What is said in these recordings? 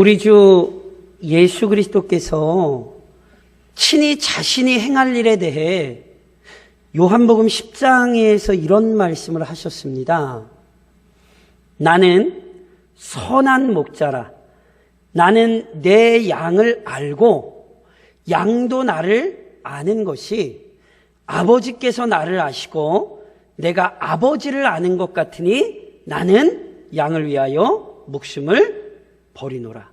우리 주 예수 그리스도께서 친히 자신이 행할 일에 대해 요한복음 10장에서 이런 말씀을 하셨습니다. 나는 선한 목자라. 나는 내 양을 알고 양도 나를 아는 것이 아버지께서 나를 아시고 내가 아버지를 아는 것 같으니 나는 양을 위하여 목숨을 버리노라.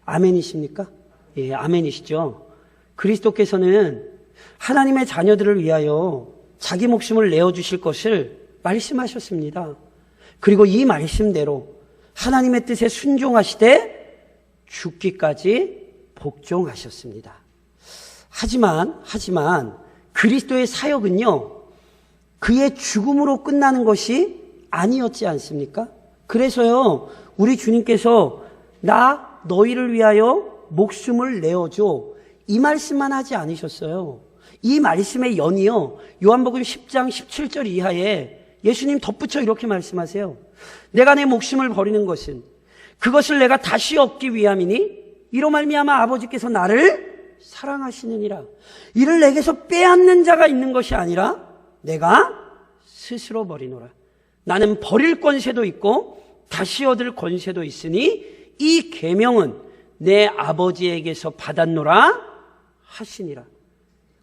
아멘이십니까? 예, 아멘이시죠. 그리스도께서는 하나님의 자녀들을 위하여 자기 목숨을 내어주실 것을 말씀하셨습니다. 그리고 이 말씀대로 하나님의 뜻에 순종하시되 죽기까지 복종하셨습니다. 하지만 그리스도의 사역은요, 그의 죽음으로 끝나는 것이 아니었지 않습니까? 그래서요, 우리 주님께서 나 너희를 위하여 목숨을 내어줘, 이 말씀만 하지 않으셨어요. 이 말씀의 연이요, 요한복음 10장 17절 이하에 예수님 덧붙여 이렇게 말씀하세요. 내가 내 목숨을 버리는 것은 그것을 내가 다시 얻기 위함이니 이로 말미암아 아버지께서 나를 사랑하시느니라. 이를 내게서 빼앗는 자가 있는 것이 아니라 내가 스스로 버리노라. 나는 버릴 권세도 있고 다시 얻을 권세도 있으니 이 계명은 내 아버지에게서 받았노라 하시니라.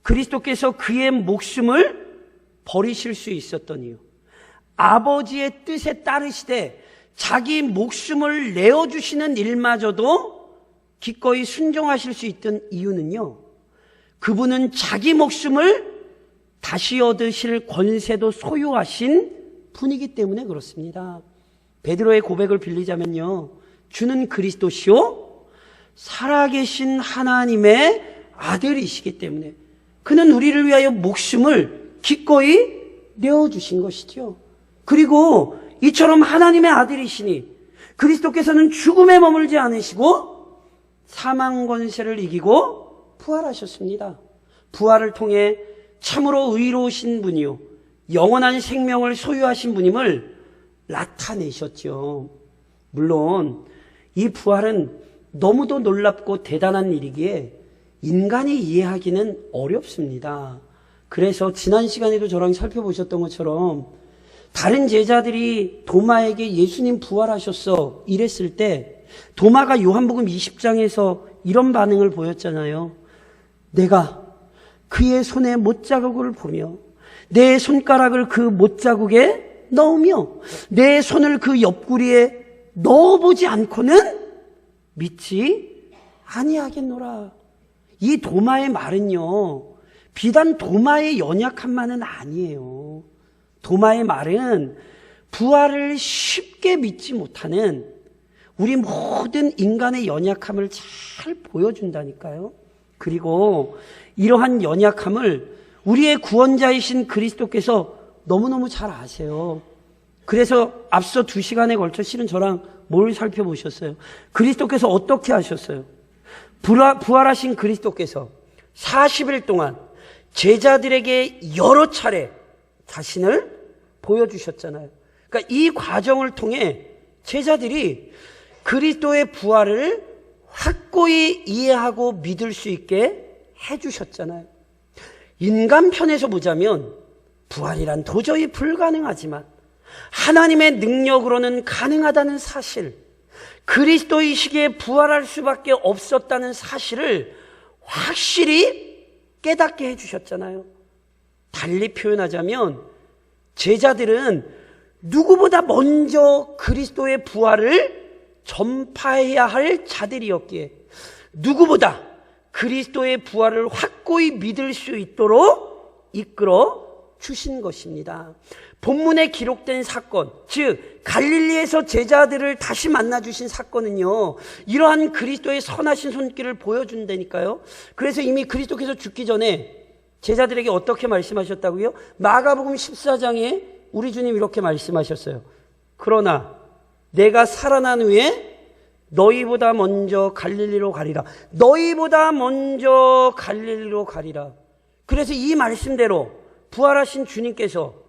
그리스도께서 그의 목숨을 버리실 수 있었던 이유, 아버지의 뜻에 따르시되 자기 목숨을 내어주시는 일마저도 기꺼이 순종하실 수 있던 이유는요, 그분은 자기 목숨을 다시 얻으실 권세도 소유하신 분이기 때문에 그렇습니다. 베드로의 고백을 빌리자면요, 주는 그리스도시요 살아계신 하나님의 아들이시기 때문에 그는 우리를 위하여 목숨을 기꺼이 내어주신 것이죠. 그리고 이처럼 하나님의 아들이시니 그리스도께서는 죽음에 머물지 않으시고 사망 권세를 이기고 부활하셨습니다. 부활을 통해 참으로 의로우신 분이요 영원한 생명을 소유하신 분임을 나타내셨죠. 물론 이 부활은 너무도 놀랍고 대단한 일이기에 인간이 이해하기는 어렵습니다. 그래서 지난 시간에도 저랑 살펴보셨던 것처럼 다른 제자들이 도마에게 예수님 부활하셨어 이랬을 때 도마가 요한복음 20장에서 이런 반응을 보였잖아요. 내가 그의 손에 못자국을 보며 내 손가락을 그 못자국에 넣으며 내 손을 그 옆구리에 넣어보지 않고는 믿지 아니하겠노라. 이 도마의 말은요, 비단 도마의 연약함만은 아니에요. 도마의 말은 부활을 쉽게 믿지 못하는 우리 모든 인간의 연약함을 잘 보여준다니까요. 그리고 이러한 연약함을 우리의 구원자이신 그리스도께서 너무너무 잘 아세요. 그래서 앞서 2시간에 걸쳐 실은 저랑 뭘 살펴보셨어요? 그리스도께서 어떻게 하셨어요? 부활하신 그리스도께서 40일 동안 제자들에게 여러 차례 자신을 보여주셨잖아요. 그러니까 이 과정을 통해 제자들이 그리스도의 부활을 확고히 이해하고 믿을 수 있게 해주셨잖아요. 인간 편에서 보자면 부활이란 도저히 불가능하지만 하나님의 능력으로는 가능하다는 사실, 그리스도의 시기에 부활할 수밖에 없었다는 사실을 확실히 깨닫게 해주셨잖아요. 달리 표현하자면 제자들은 누구보다 먼저 그리스도의 부활을 전파해야 할 자들이었기에 누구보다 그리스도의 부활을 확고히 믿을 수 있도록 이끌어 주신 것입니다. 본문에 기록된 사건, 즉 갈릴리에서 제자들을 다시 만나주신 사건은요, 이러한 그리스도의 선하신 손길을 보여준다니까요. 그래서 이미 그리스도께서 죽기 전에 제자들에게 어떻게 말씀하셨다고요? 마가복음 14장에 우리 주님 이렇게 말씀하셨어요. 그러나 내가 살아난 후에 너희보다 먼저 갈릴리로 가리라. 너희보다 먼저 갈릴리로 가리라. 그래서 이 말씀대로 부활하신 주님께서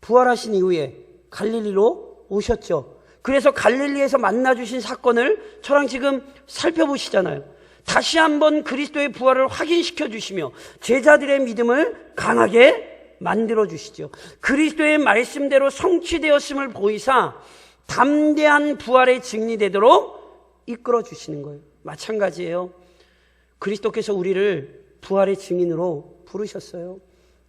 부활하신 이후에 갈릴리로 오셨죠. 그래서 갈릴리에서 만나주신 사건을 저랑 지금 살펴보시잖아요. 다시 한번 그리스도의 부활을 확인시켜 주시며 제자들의 믿음을 강하게 만들어 주시죠. 그리스도의 말씀대로 성취되었음을 보이사 담대한 부활의 증인이 되도록 이끌어 주시는 거예요. 마찬가지예요. 그리스도께서 우리를 부활의 증인으로 부르셨어요.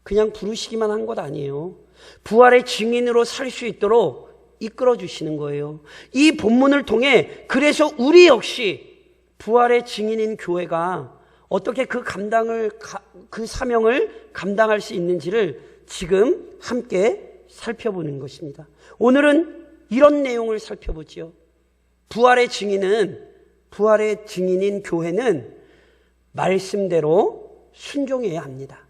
그냥 부르시기만 한 것 아니에요. 부활의 증인으로 살 수 있도록 이끌어 주시는 거예요. 이 본문을 통해 그래서 우리 역시 부활의 증인인 교회가 어떻게 그 사명을 감당할 수 있는지를 지금 함께 살펴보는 것입니다. 오늘은 이런 내용을 살펴보죠. 부활의 증인인 교회는 말씀대로 순종해야 합니다.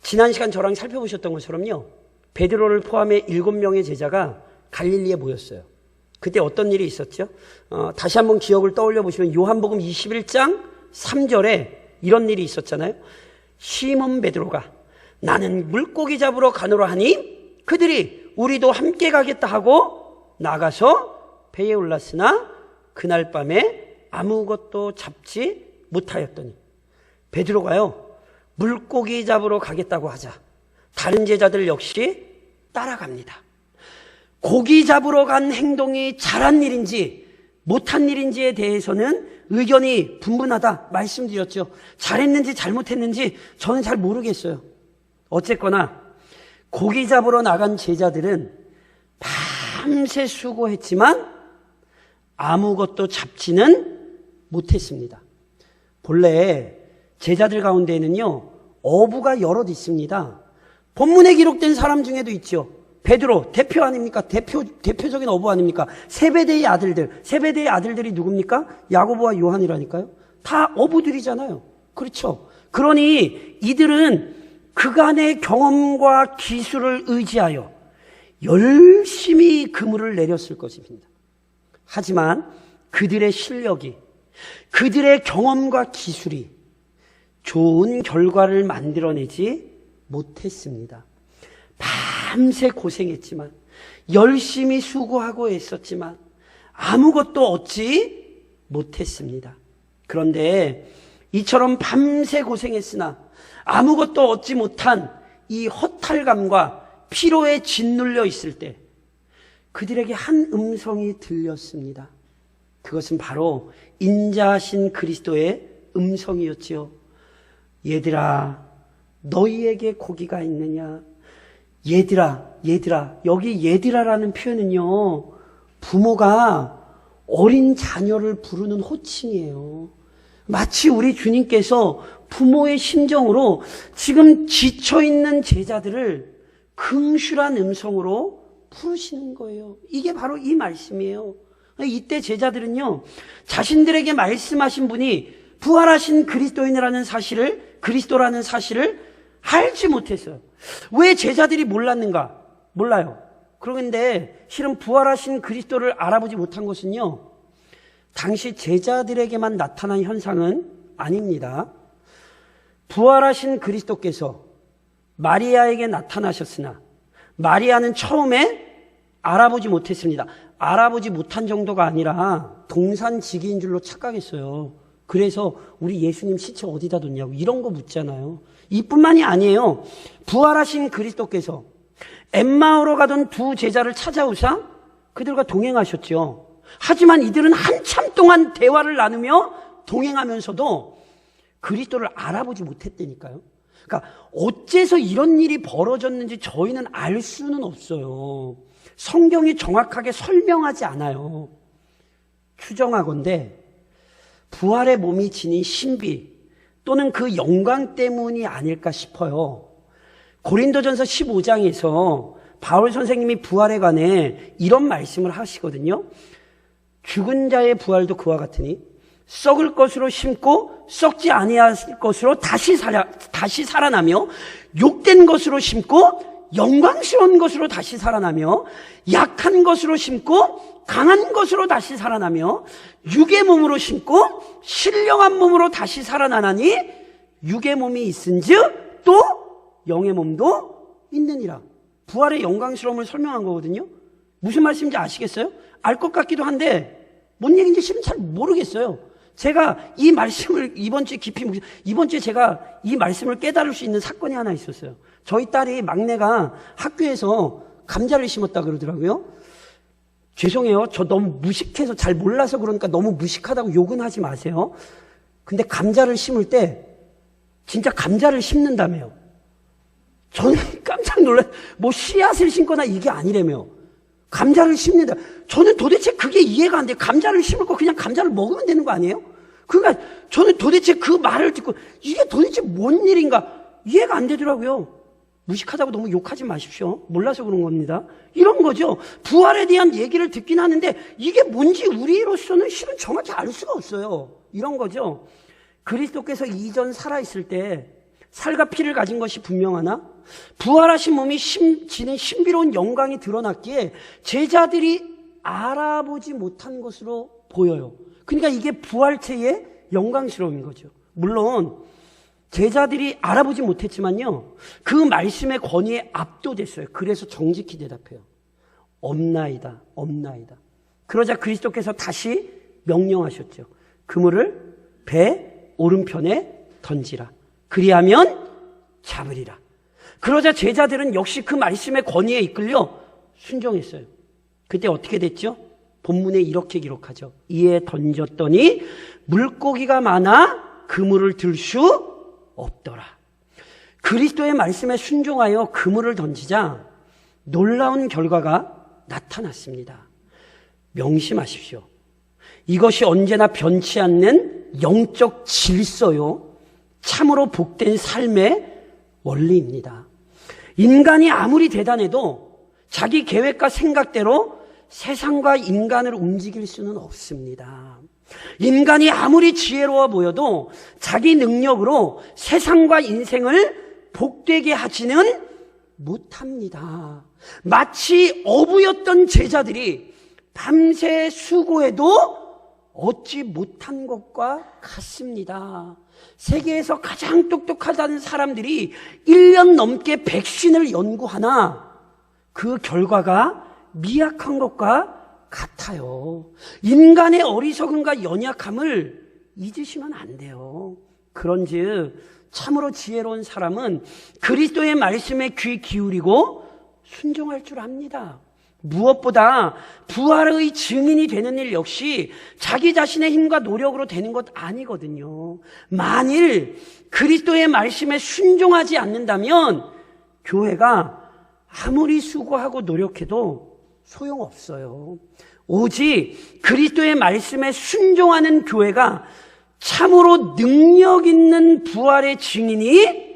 지난 시간 저랑 살펴보셨던 것처럼요, 베드로를 포함해 7명의 제자가 갈릴리에 모였어요. 그때 어떤 일이 있었죠? 다시 한번 기억을 떠올려 보시면 요한복음 21장 3절에 이런 일이 있었잖아요. 시몬 베드로가 나는 물고기 잡으러 가노라 하니 그들이 우리도 함께 가겠다 하고 나가서 배에 올랐으나 그날 밤에 아무것도 잡지 못하였더니 베드로가요, 물고기 잡으러 가겠다고 하자 다른 제자들 역시 따라갑니다. 고기 잡으러 간 행동이 잘한 일인지 못한 일인지에 대해서는 의견이 분분하다 말씀드렸죠. 잘했는지 잘못했는지 저는 잘 모르겠어요. 어쨌거나 고기 잡으러 나간 제자들은 밤새 수고했지만 아무것도 잡지는 못했습니다. 본래 제자들 가운데에는요, 어부가 여럿 있습니다. 본문에 기록된 사람 중에도 있죠. 베드로 대표 아닙니까? 대표적인 어부 아닙니까? 세베대의 아들들이 누굽니까? 야고보와 요한이라니까요. 다 어부들이잖아요. 그렇죠. 그러니 이들은 그간의 경험과 기술을 의지하여 열심히 그물을 내렸을 것입니다. 하지만 그들의 실력이, 그들의 경험과 기술이 좋은 결과를 만들어내지 못했습니다. 밤새 고생했지만, 열심히 수고하고 애썼지만 아무것도 얻지 못했습니다. 그런데 이처럼 밤새 고생했으나 아무것도 얻지 못한 이 허탈감과 피로에 짓눌려 있을 때 그들에게 한 음성이 들렸습니다. 그것은 바로 인자하신 그리스도의 음성이었지요. 얘들아, 너희에게 고기가 있느냐? 얘들아, 여기 얘들아라는 표현은요, 부모가 어린 자녀를 부르는 호칭이에요. 마치 우리 주님께서 부모의 심정으로 지금 지쳐있는 제자들을 긍휼한 음성으로 부르시는 거예요. 이게 바로 이 말씀이에요. 이때 제자들은요, 자신들에게 말씀하신 분이 부활하신 그리스도라는 사실을 알지 못했어요. 왜 제자들이 몰랐는가? 몰라요. 그런데 실은 부활하신 그리스도를 알아보지 못한 것은요, 당시 제자들에게만 나타난 현상은 아닙니다. 부활하신 그리스도께서 마리아에게 나타나셨으나 마리아는 처음에 알아보지 못했습니다. 알아보지 못한 정도가 아니라 동산지기인 줄로 착각했어요. 그래서 우리 예수님 시체 어디다 뒀냐고 이런 거 묻잖아요. 이뿐만이 아니에요. 부활하신 그리스도께서 엠마오로 가던 두 제자를 찾아오사 그들과 동행하셨죠. 하지만 이들은 한참 동안 대화를 나누며 동행하면서도 그리스도를 알아보지 못했다니까요. 그러니까 어째서 이런 일이 벌어졌는지 저희는 알 수는 없어요. 성경이 정확하게 설명하지 않아요. 추정하건대 부활의 몸이 지닌 신비 또는 그 영광 때문이 아닐까 싶어요. 고린도전서 15장에서 바울 선생님이 부활에 관해 이런 말씀을 하시거든요. 죽은 자의 부활도 그와 같으니 썩을 것으로 심고 썩지 아니할 것으로 다시 살아나며 욕된 것으로 심고 영광스러운 것으로 다시 살아나며 약한 것으로 심고 강한 것으로 다시 살아나며 육의 몸으로 심고 신령한 몸으로 다시 살아나나니 육의 몸이 있은즉 또 영의 몸도 있느니라. 부활의 영광스러움을 설명한 거거든요. 무슨 말씀인지 아시겠어요? 알 것 같기도 한데 뭔 얘기인지 실은 잘 모르겠어요. 제가 이 말씀을 이번 주에 제가 이 말씀을 깨달을 수 있는 사건이 하나 있었어요. 저희 딸이 막내가 학교에서 감자를 심었다 그러더라고요. 죄송해요. 저 너무 무식해서 잘 몰라서 그러니까 너무 무식하다고 욕은 하지 마세요. 근데 감자를 심을 때 진짜 감자를 심는다며요. 저는 깜짝 놀랐어요. 뭐 씨앗을 심거나 이게 아니라며. 감자를 심는다. 저는 도대체 그게 이해가 안 돼요. 감자를 심을 거 그냥 감자를 먹으면 되는 거 아니에요? 그러니까 저는 도대체 그 말을 듣고 이게 도대체 뭔 일인가 이해가 안 되더라고요. 무식하다고 너무 욕하지 마십시오. 몰라서 그런 겁니다. 이런 거죠. 부활에 대한 얘기를 듣긴 하는데 이게 뭔지 우리로서는 실은 정확히 알 수가 없어요. 이런 거죠. 그리스도께서 이전 살아있을 때 살과 피를 가진 것이 분명하나 부활하신 몸이 지닌 신비로운 영광이 드러났기에 제자들이 알아보지 못한 것으로 보여요. 그러니까 이게 부활체의 영광스러움인 거죠. 물론 제자들이 알아보지 못했지만요, 그 말씀의 권위에 압도됐어요. 그래서 정직히 대답해요. 없나이다, 없나이다. 그러자 그리스도께서 다시 명령하셨죠. 그물을 배 오른편에 던지라. 그리하면 잡으리라. 그러자 제자들은 역시 그 말씀의 권위에 이끌려 순종했어요. 그때 어떻게 됐죠? 본문에 이렇게 기록하죠. 이에 던졌더니 물고기가 많아 그물을 들 수 없더라. 그리스도의 말씀에 순종하여 그물을 던지자 놀라운 결과가 나타났습니다. 명심하십시오. 이것이 언제나 변치 않는 영적 질서요, 참으로 복된 삶의 원리입니다. 인간이 아무리 대단해도 자기 계획과 생각대로 세상과 인간을 움직일 수는 없습니다. 인간이 아무리 지혜로워 보여도 자기 능력으로 세상과 인생을 복되게 하지는 못합니다. 마치 어부였던 제자들이 밤새 수고해도 얻지 못한 것과 같습니다. 세계에서 가장 똑똑하다는 사람들이 1년 넘게 백신을 연구하나 그 결과가 미약한 것과 같아요. 인간의 어리석음과 연약함을 잊으시면 안 돼요. 그런즉 참으로 지혜로운 사람은 그리스도의 말씀에 귀 기울이고 순종할 줄 압니다. 무엇보다 부활의 증인이 되는 일 역시 자기 자신의 힘과 노력으로 되는 것 아니거든요. 만일 그리스도의 말씀에 순종하지 않는다면 교회가 아무리 수고하고 노력해도 소용없어요. 오직 그리스도의 말씀에 순종하는 교회가 참으로 능력 있는 부활의 증인이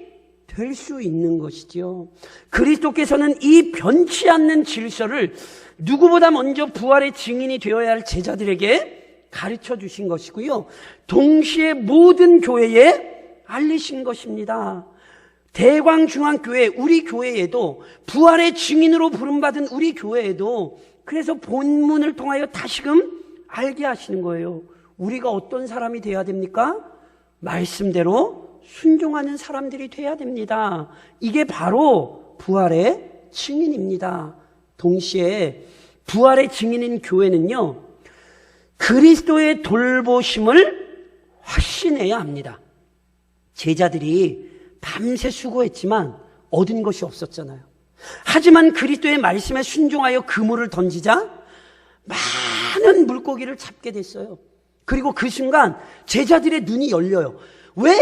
될 수 있는 것이지요. 그리스도께서는 이 변치 않는 질서를 누구보다 먼저 부활의 증인이 되어야 할 제자들에게 가르쳐 주신 것이고요. 동시에 모든 교회에 알리신 것입니다. 대광중앙교회, 우리 교회에도 부활의 증인으로 부름받은 우리 교회에도 그래서 본문을 통하여 다시금 알게 하시는 거예요. 우리가 어떤 사람이 돼야 됩니까? 말씀대로 순종하는 사람들이 돼야 됩니다. 이게 바로 부활의 증인입니다. 동시에 부활의 증인인 교회는요, 그리스도의 돌보심을 확신해야 합니다. 제자들이 밤새 수고했지만 얻은 것이 없었잖아요. 하지만 그리스도의 말씀에 순종하여 그물을 던지자 많은 물고기를 잡게 됐어요. 그리고 그 순간 제자들의 눈이 열려요. 왜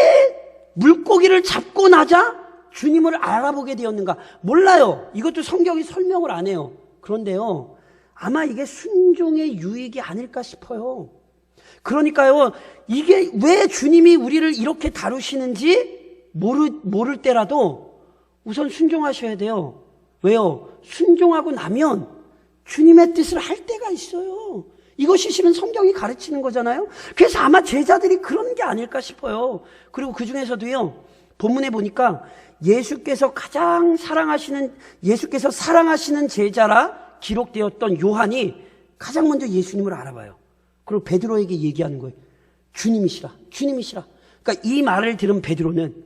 물고기를 잡고 나자 주님을 알아보게 되었는가? 몰라요. 이것도 성경이 설명을 안 해요. 그런데요, 아마 이게 순종의 유익이 아닐까 싶어요. 그러니까요, 이게 왜 주님이 우리를 이렇게 다루시는지 모를 때라도 우선 순종하셔야 돼요. 왜요? 순종하고 나면 주님의 뜻을 할 때가 있어요. 이것이 실은 성경이 가르치는 거잖아요. 그래서 아마 제자들이 그런 게 아닐까 싶어요. 그리고 그 중에서도요, 본문에 보니까 예수께서 사랑하시는 제자라 기록되었던 요한이 가장 먼저 예수님을 알아봐요. 그리고 베드로에게 얘기하는 거예요. 주님이시라, 주님이시라. 그러니까 이 말을 들은 베드로는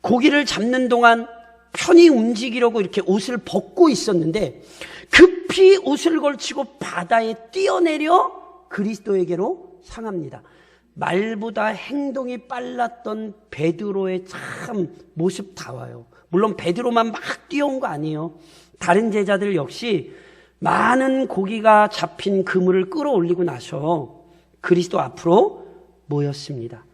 고기를 잡는 동안 편히 움직이려고 이렇게 옷을 벗고 있었는데 급히 급히 옷을 걸치고 바다에 뛰어내려 그리스도에게로 향합니다. 말보다 행동이 빨랐던 베드로의 참 모습다워요. 물론 베드로만 막 뛰어온 거 아니에요. 다른 제자들 역시 많은 고기가 잡힌 그물을 끌어올리고 나서 그리스도 앞으로 모였습니다.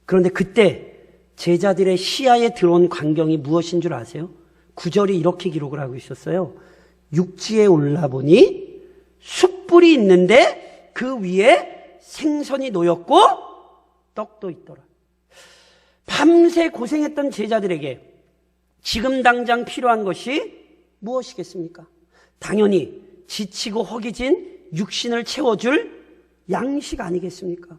그런데 그때 제자들의 시야에 들어온 광경이 무엇인 줄 아세요? 9절이 이렇게 기록을 하고 있었어요. 육지에 올라보니 숯불이 있는데 그 위에 생선이 놓였고 떡도 있더라. 밤새 고생했던 제자들에게 지금 당장 필요한 것이 무엇이겠습니까? 당연히 지치고 허기진 육신을 채워줄 양식 아니겠습니까?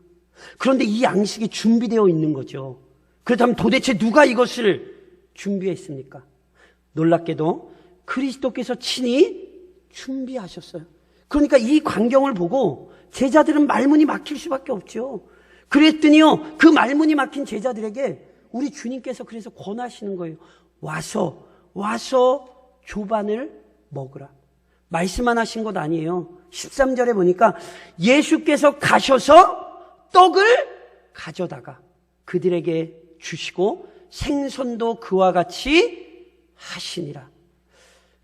그런데 이 양식이 준비되어 있는 거죠. 그렇다면 도대체 누가 이것을 준비했습니까? 놀랍게도 그리스도께서 친히 준비하셨어요. 그러니까 이 광경을 보고 제자들은 말문이 막힐 수밖에 없죠. 그랬더니요, 그 말문이 막힌 제자들에게 우리 주님께서 그래서 권하시는 거예요. 와서 조반을 먹으라. 말씀만 하신 것 아니에요. 13절에 보니까 예수께서 가셔서 떡을 가져다가 그들에게 주시고 생선도 그와 같이 하시니라.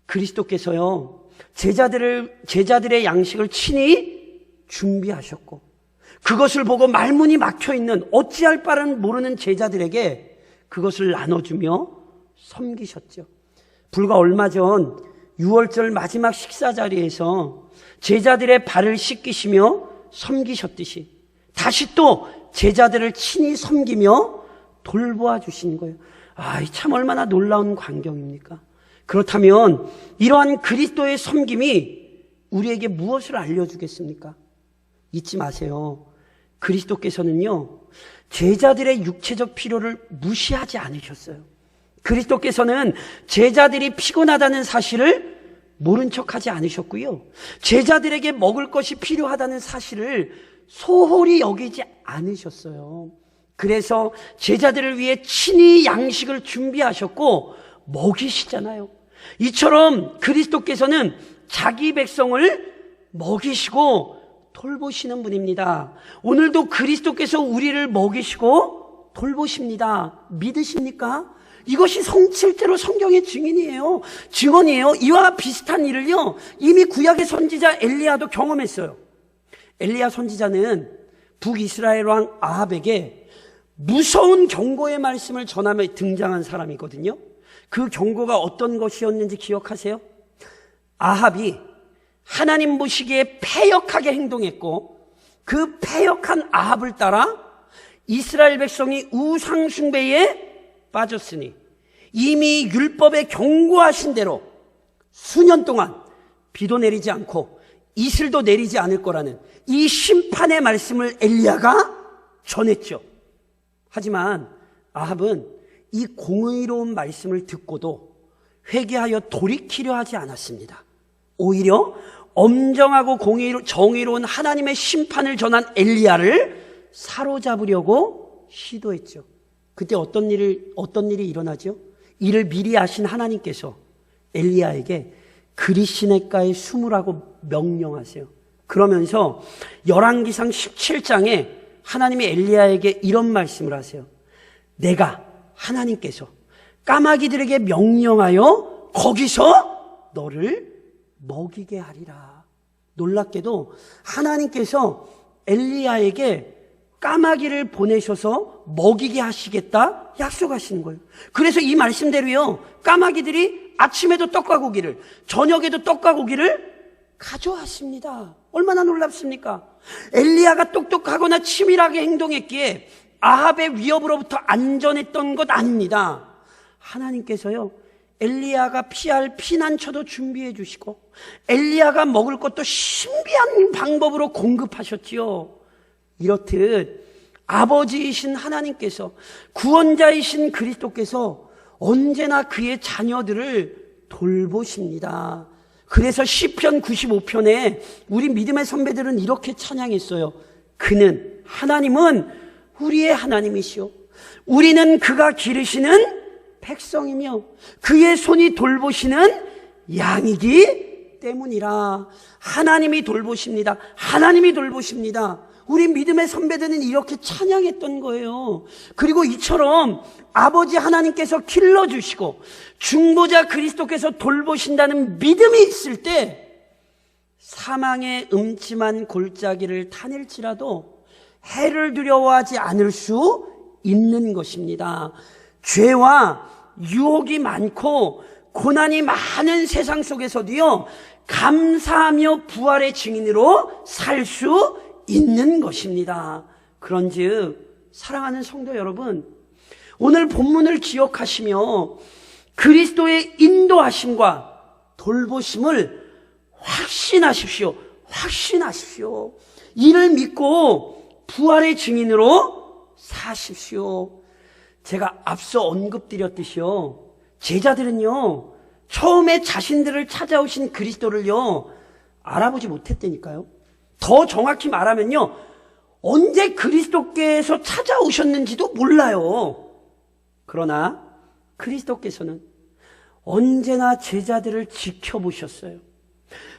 그리스도께서요, 제자들의 양식을 친히 준비하셨고 그것을 보고 말문이 막혀있는 어찌할 바를 모르는 제자들에게 그것을 나눠주며 섬기셨죠. 불과 얼마 전 6월절 마지막 식사 자리에서 제자들의 발을 씻기시며 섬기셨듯이 다시 또 제자들을 친히 섬기며 돌보아 주신 거예요. 참 얼마나 놀라운 광경입니까? 그렇다면 이러한 그리스도의 섬김이 우리에게 무엇을 알려주겠습니까? 잊지 마세요. 그리스도께서는요, 제자들의 육체적 필요를 무시하지 않으셨어요. 그리스도께서는 제자들이 피곤하다는 사실을 모른 척하지 않으셨고요. 제자들에게 먹을 것이 필요하다는 사실을 소홀히 여기지 않으셨어요. 그래서 제자들을 위해 친히 양식을 준비하셨고 먹이시잖아요. 이처럼 그리스도께서는 자기 백성을 먹이시고 돌보시는 분입니다. 오늘도 그리스도께서 우리를 먹이시고 돌보십니다. 믿으십니까? 이것이 실제로 성경의 증언이에요. 이와 비슷한 일을요, 이미 구약의 선지자 엘리야도 경험했어요. 엘리야 선지자는 북이스라엘 왕 아합에게 무서운 경고의 말씀을 전하며 등장한 사람이거든요. 그 경고가 어떤 것이었는지 기억하세요? 아합이 하나님 보시기에 패역하게 행동했고 그 패역한 아합을 따라 이스라엘 백성이 우상 숭배에 빠졌으니 이미 율법에 경고하신 대로 수년 동안 비도 내리지 않고 이슬도 내리지 않을 거라는 이 심판의 말씀을 엘리야가 전했죠. 하지만 아합은 이 공의로운 말씀을 듣고도 회개하여 돌이키려 하지 않았습니다. 오히려 엄정하고 정의로운 하나님의 심판을 전한 엘리야를 사로잡으려고 시도했죠. 그때 어떤 일이 일어나죠? 이를 미리 아신 하나님께서 엘리야에게 그리시네가에 숨으라고 명령하세요. 그러면서 열왕기상 17장에 하나님이 엘리야에게 이런 말씀을 하세요. 내가 하나님께서 까마귀들에게 명령하여 거기서 너를 먹이게 하리라. 놀랍게도 하나님께서 엘리야에게 까마귀를 보내셔서 먹이게 하시겠다 약속하시는 거예요. 그래서 이 말씀대로요, 까마귀들이 아침에도 떡과 고기를, 저녁에도 떡과 고기를 가져왔습니다. 얼마나 놀랍습니까? 엘리야가 똑똑하거나 치밀하게 행동했기에 아합의 위협으로부터 안전했던 것 아닙니다. 하나님께서요, 엘리야가 피할 피난처도 준비해 주시고 엘리야가 먹을 것도 신비한 방법으로 공급하셨지요. 이렇듯 아버지이신 하나님께서, 구원자이신 그리스도께서 언제나 그의 자녀들을 돌보십니다. 그래서 시편 95편에 우리 믿음의 선배들은 이렇게 찬양했어요. 하나님은 우리의 하나님이시오. 우리는 그가 기르시는 백성이며 그의 손이 돌보시는 양이기 때문이라. 하나님이 돌보십니다. 하나님이 돌보십니다. 우리 믿음의 선배들은 이렇게 찬양했던 거예요. 그리고 이처럼 아버지 하나님께서 길러주시고 중보자 그리스도께서 돌보신다는 믿음이 있을 때 사망의 음침한 골짜기를 타낼지라도 해를 두려워하지 않을 수 있는 것입니다. 죄와 유혹이 많고 고난이 많은 세상 속에서도요, 감사하며 부활의 증인으로 살 수 있는 것입니다. 그런즉 사랑하는 성도 여러분, 오늘 본문을 기억하시며 그리스도의 인도하심과 돌보심을 확신하십시오. 확신하십시오. 이를 믿고 부활의 증인으로 사십시오. 제가 앞서 언급드렸듯이요, 제자들은요, 처음에 자신들을 찾아오신 그리스도를요, 알아보지 못했다니까요. 더 정확히 말하면요, 언제 그리스도께서 찾아오셨는지도 몰라요. 그러나 그리스도께서는 언제나 제자들을 지켜보셨어요.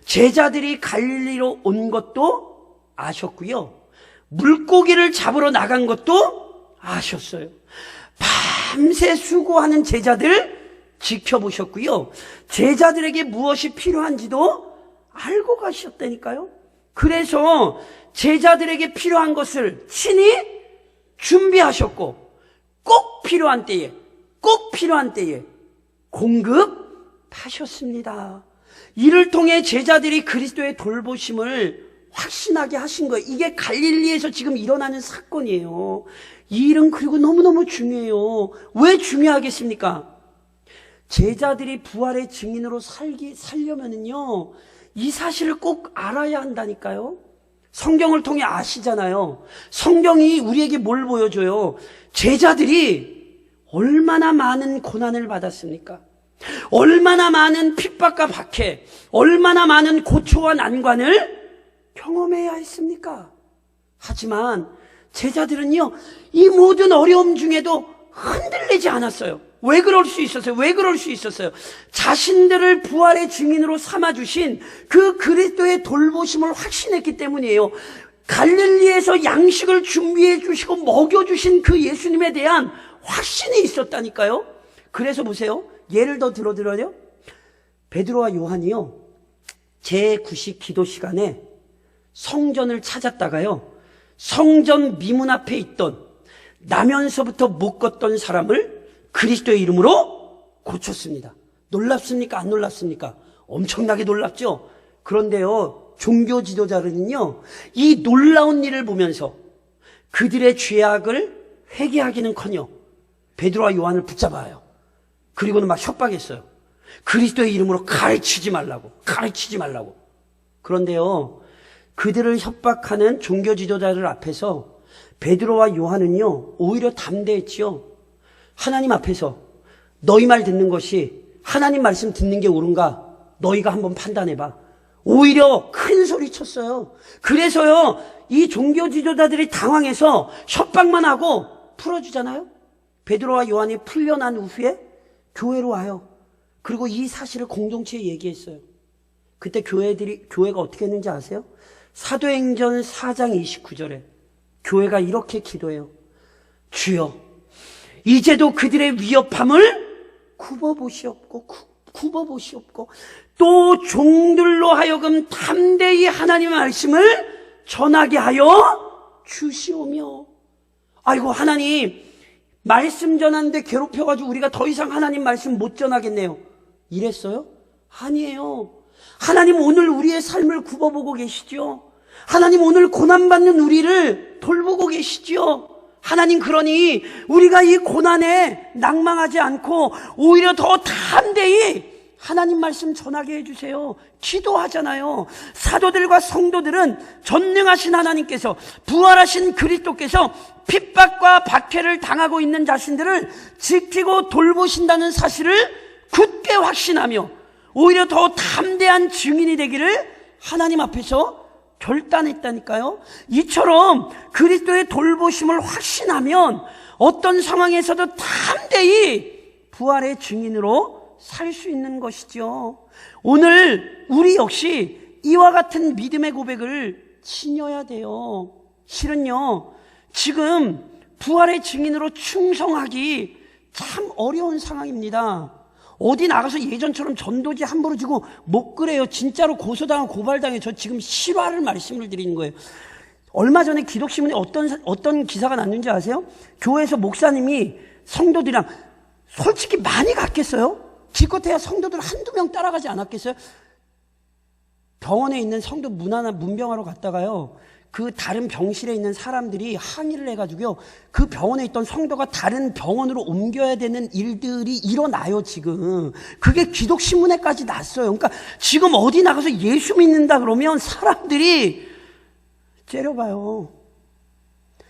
제자들이 갈릴리로 온 것도 아셨고요, 물고기를 잡으러 나간 것도 아셨어요. 밤새 수고하는 제자들 지켜보셨고요, 제자들에게 무엇이 필요한지도 알고 가셨다니까요. 그래서 제자들에게 필요한 것을 친히 준비하셨고 꼭 필요한 때에 공급하셨습니다. 이를 통해 제자들이 그리스도의 돌보심을 확신하게 하신 거예요. 이게 갈릴리에서 지금 일어나는 사건이에요. 이 일은 그리고 너무너무 중요해요. 왜 중요하겠습니까? 제자들이 부활의 증인으로 살려면은요, 이 사실을 꼭 알아야 한다니까요. 성경을 통해 아시잖아요. 성경이 우리에게 뭘 보여줘요? 제자들이 얼마나 많은 고난을 받았습니까? 얼마나 많은 핍박과 박해, 얼마나 많은 고초와 난관을 경험해야 했습니까? 하지만 제자들은요, 이 모든 어려움 중에도 흔들리지 않았어요. 왜 그럴 수 있었어요? 자신들을 부활의 증인으로 삼아주신 그 그리스도의 돌보심을 확신했기 때문이에요. 갈릴리에서 양식을 준비해 주시고 먹여주신 그 예수님에 대한 확신이 있었다니까요. 그래서 보세요. 예를 더 들어드려요. 베드로와 요한이요, 제9식 기도 시간에 성전을 찾았다가요, 성전 미문 앞에 있던 나면서부터 못 걷던 사람을 그리스도의 이름으로 고쳤습니다. 놀랍습니까? 안 놀랍습니까? 엄청나게 놀랍죠? 그런데요, 종교 지도자들은요, 이 놀라운 일을 보면서 그들의 죄악을 회개하기는커녕 베드로와 요한을 붙잡아요. 그리고는 막 협박했어요. 그리스도의 이름으로 가르치지 말라고. 그런데요, 그들을 협박하는 종교 지도자들 앞에서 베드로와 요한은요, 오히려 담대했지요. 하나님 앞에서 너희 말 듣는 것이 하나님 말씀 듣는 게 옳은가 너희가 한번 판단해봐. 오히려 큰 소리 쳤어요. 그래서요, 이 종교 지도자들이 당황해서 협박만 하고 풀어주잖아요. 베드로와 요한이 풀려난 후에 교회로 와요. 그리고 이 사실을 공동체에 얘기했어요. 그때 교회가 어떻게 했는지 아세요? 사도행전 4장 29절에 교회가 이렇게 기도해요. 주여, 이제도 그들의 위협함을 굽어보시옵고 또 종들로 하여금 담대히 하나님의 말씀을 전하게 하여 주시오며. 아이고, 하나님 말씀 전하는데 괴롭혀가지고 우리가 더 이상 하나님 말씀 못 전하겠네요. 이랬어요? 아니에요. 하나님 오늘 우리의 삶을 굽어보고 계시죠. 하나님 오늘 고난받는 우리를 돌보고 계시죠. 하나님, 그러니 우리가 이 고난에 낭망하지 않고 오히려 더 담대히 하나님 말씀 전하게 해주세요. 기도하잖아요. 사도들과 성도들은 전능하신 하나님께서, 부활하신 그리스도께서 핍박과 박해를 당하고 있는 자신들을 지키고 돌보신다는 사실을 굳게 확신하며 오히려 더 담대한 증인이 되기를 하나님 앞에서 결단했다니까요. 이처럼 그리스도의 돌보심을 확신하면 어떤 상황에서도 담대히 부활의 증인으로 살 수 있는 것이죠. 오늘 우리 역시 이와 같은 믿음의 고백을 지녀야 돼요. 실은요, 지금 부활의 증인으로 충성하기 참 어려운 상황입니다. 어디 나가서 예전처럼 전도지 함부로 주고 못 그래요. 진짜로 고소당하고 고발당해. 저 지금 실화를 말씀을 드리는 거예요. 얼마 전에 기독신문에 어떤 기사가 났는지 아세요? 교회에서 목사님이 성도들이랑 솔직히 많이 갔겠어요? 기껏해야 성도들 한두 명 따라가지 않았겠어요? 병원에 있는 성도 문병하러 갔다가요, 그 다른 병실에 있는 사람들이 항의를 해가지고요, 그 병원에 있던 성도가 다른 병원으로 옮겨야 되는 일들이 일어나요, 지금. 그게 기독신문에까지 났어요. 그러니까 지금 어디 나가서 예수 믿는다 그러면 사람들이 째려봐요.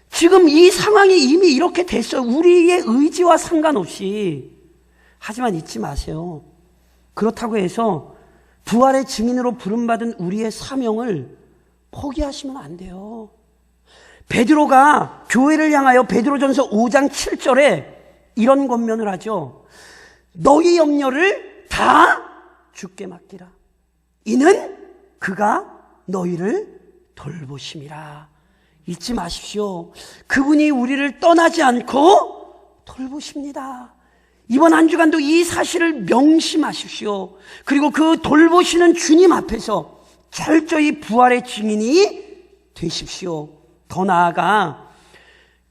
지금 이 상황이 이미 이렇게 됐어요. 우리의 의지와 상관없이. 하지만 잊지 마세요. 그렇다고 해서 부활의 증인으로 부름받은 우리의 사명을 포기하시면 안 돼요. 베드로가 교회를 향하여 베드로전서 5장 7절에 이런 권면을 하죠. 너희 염려를 다 주께 맡기라. 이는 그가 너희를 돌보심이라. 잊지 마십시오. 그분이 우리를 떠나지 않고 돌보십니다. 이번 한 주간도 이 사실을 명심하십시오. 그리고 그 돌보시는 주님 앞에서 철저히 부활의 증인이 되십시오. 더 나아가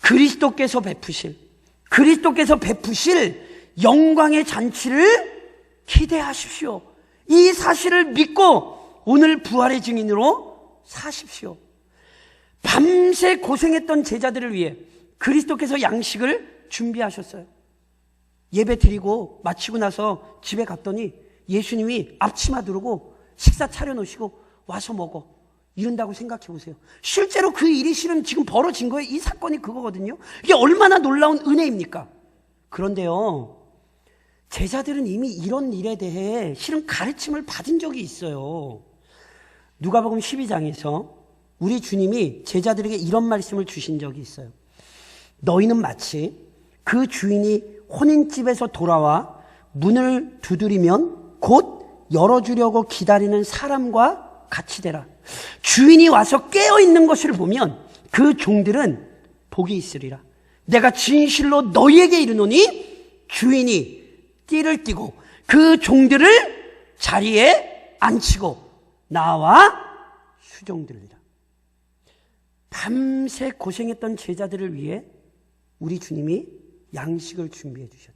그리스도께서 베푸실 영광의 잔치를 기대하십시오. 이 사실을 믿고 오늘 부활의 증인으로 사십시오. 밤새 고생했던 제자들을 위해 그리스도께서 양식을 준비하셨어요. 예배 드리고 마치고 나서 집에 갔더니 예수님이 앞치마 두르고 식사 차려놓으시고 와서 먹어. 이런다고 생각해 보세요. 실제로 그 일이 실은 지금 벌어진 거예요. 이 사건이 그거거든요. 이게 얼마나 놀라운 은혜입니까? 그런데요, 제자들은 이미 이런 일에 대해 실은 가르침을 받은 적이 있어요. 누가복음 12장에서 우리 주님이 제자들에게 이런 말씀을 주신 적이 있어요. 너희는 마치 그 주인이 혼인집에서 돌아와 문을 두드리면 곧 열어주려고 기다리는 사람과 같이 되라. 주인이 와서 깨어있는 것을 보면 그 종들은 복이 있으리라. 내가 진실로 너희에게 이르노니 주인이 띠를 띠고 그 종들을 자리에 앉히고 나와 수종들리라. 밤새 고생했던 제자들을 위해 우리 주님이 양식을 준비해 주셨죠.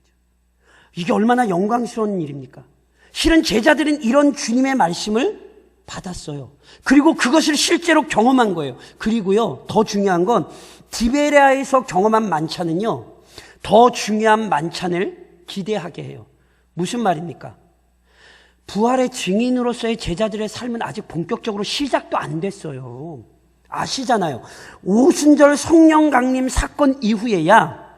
이게 얼마나 영광스러운 일입니까? 실은 제자들은 이런 주님의 말씀을 받았어요. 그리고 그것을 실제로 경험한 거예요. 그리고요, 더 중요한 건 디베레아에서 경험한 만찬은요, 더 중요한 만찬을 기대하게 해요. 무슨 말입니까? 부활의 증인으로서의 제자들의 삶은 아직 본격적으로 시작도 안 됐어요. 아시잖아요. 오순절 성령 강림 사건 이후에야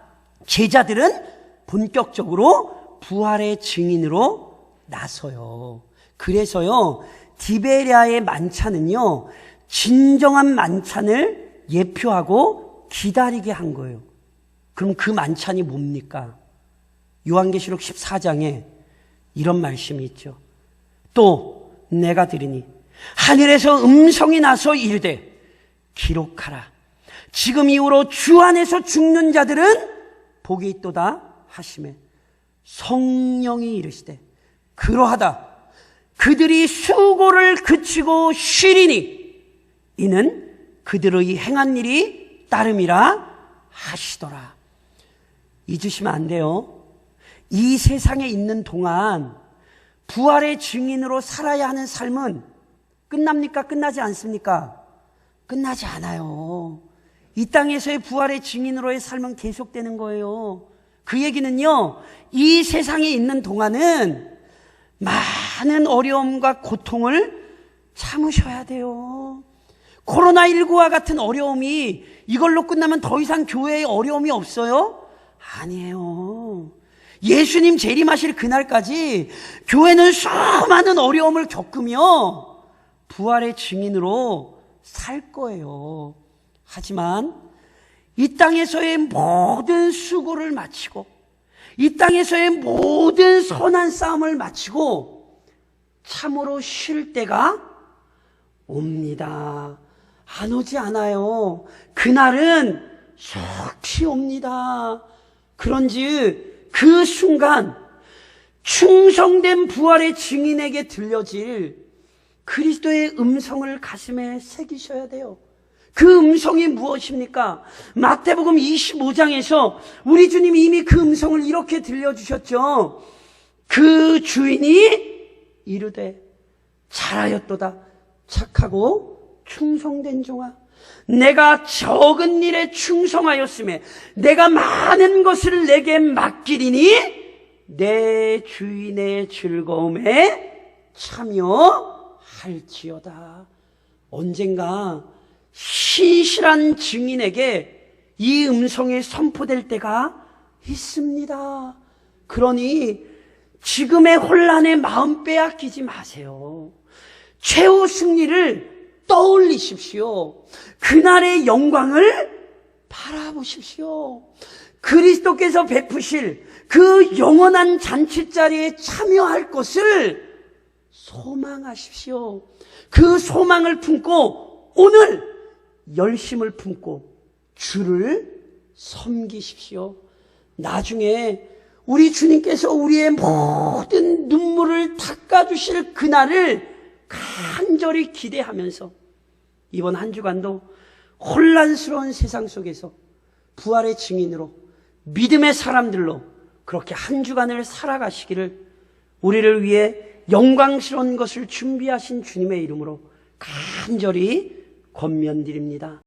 제자들은 본격적으로 부활의 증인으로 나서요. 그래서요, 디베레아의 만찬은요, 진정한 만찬을 예표하고 기다리게 한 거예요. 그럼 그 만찬이 뭡니까? 요한계시록 14장에 이런 말씀이 있죠. 또 내가 들으니 하늘에서 음성이 나서 이르되 기록하라. 지금 이후로 주 안에서 죽는 자들은 복이 있도다 하시매 성령이 이르시되 그러하다. 그들이 수고를 그치고 쉬리니 이는 그들의 행한 일이 따름이라 하시더라. 잊으시면 안 돼요. 이 세상에 있는 동안 부활의 증인으로 살아야 하는 삶은 끝납니까? 끝나지 않습니까? 끝나지 않아요. 이 땅에서의 부활의 증인으로의 삶은 계속되는 거예요. 그 얘기는요, 이 세상에 있는 동안은 많은 어려움과 고통을 참으셔야 돼요. 코로나19와 같은 어려움이 이걸로 끝나면 더 이상 교회에 어려움이 없어요? 아니에요. 예수님 재림하실 그날까지 교회는 수많은 어려움을 겪으며 부활의 증인으로 살 거예요. 하지만 이 땅에서의 모든 수고를 마치고 이 땅에서의 모든 선한 싸움을 마치고 참으로 쉴 때가 옵니다. 안 오지 않아요. 그날은 속히 옵니다. 그런즉 그 순간 충성된 부활의 증인에게 들려질 그리스도의 음성을 가슴에 새기셔야 돼요. 그 음성이 무엇입니까? 마태복음 25장에서 우리 주님이 이미 그 음성을 이렇게 들려주셨죠. 그 주인이 이르되 잘하였도다 착하고 충성된 종아, 내가 적은 일에 충성하였음에 내가 많은 것을 내게 맡기리니 내 주인의 즐거움에 참여할지어다. 언젠가 신실한 증인에게 이 음성이 선포될 때가 있습니다. 그러니 지금의 혼란에 마음 빼앗기지 마세요. 최후 승리를 떠올리십시오. 그날의 영광을 바라보십시오. 그리스도께서 베푸실 그 영원한 잔치자리에 참여할 것을 소망하십시오. 그 소망을 품고 오늘 열심을 품고 주를 섬기십시오. 나중에 우리 주님께서 우리의 모든 눈물을 닦아주실 그날을 간절히 기대하면서 이번 한 주간도 혼란스러운 세상 속에서 부활의 증인으로 믿음의 사람들로 그렇게 한 주간을 살아가시기를 우리를 위해 영광스러운 것을 준비하신 주님의 이름으로 간절히 권면드립니다.